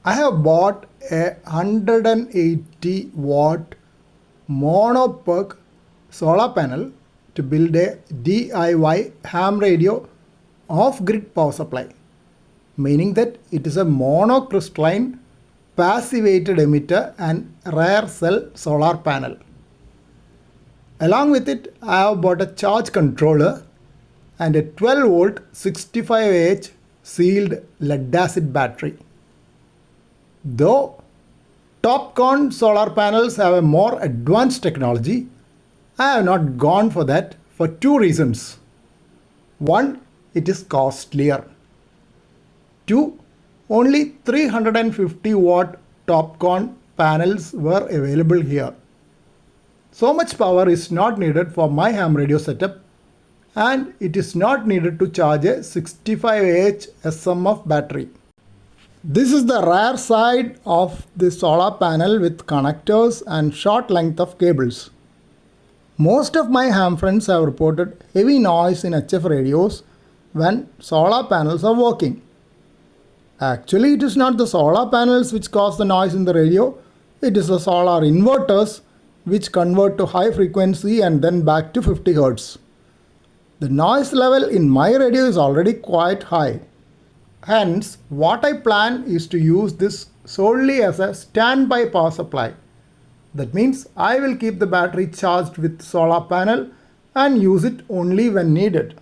I have bought a 180 watt Mono PERC solar panel to build a DIY ham radio off-grid power supply, meaning that it is a monocrystalline passivated emitter and rear cell solar panel. Along with it, I have bought a charge controller and a 12 volt 65Ah sealed lead acid battery. Though TOPCon solar panels have a more advanced technology, I have not gone for that for two reasons. One, it is costlier. Two, only 350 watt TOPCon panels were available here. So much power is not needed for my ham radio setup, and it is not needed to charge a 65Ah SMF battery. This is the rear side of the solar panel with connectors and short length of cables. Most of my ham friends have reported heavy noise in HF radios when solar panels are working. Actually, it is not the solar panels which cause the noise in the radio, it is the solar inverters which convert to high frequency and then back to 50 Hz. The noise level in my radio is already quite high. Hence, what I plan is to use this solely as a standby power supply. That means I will keep the battery charged with solar panel and use it only when needed.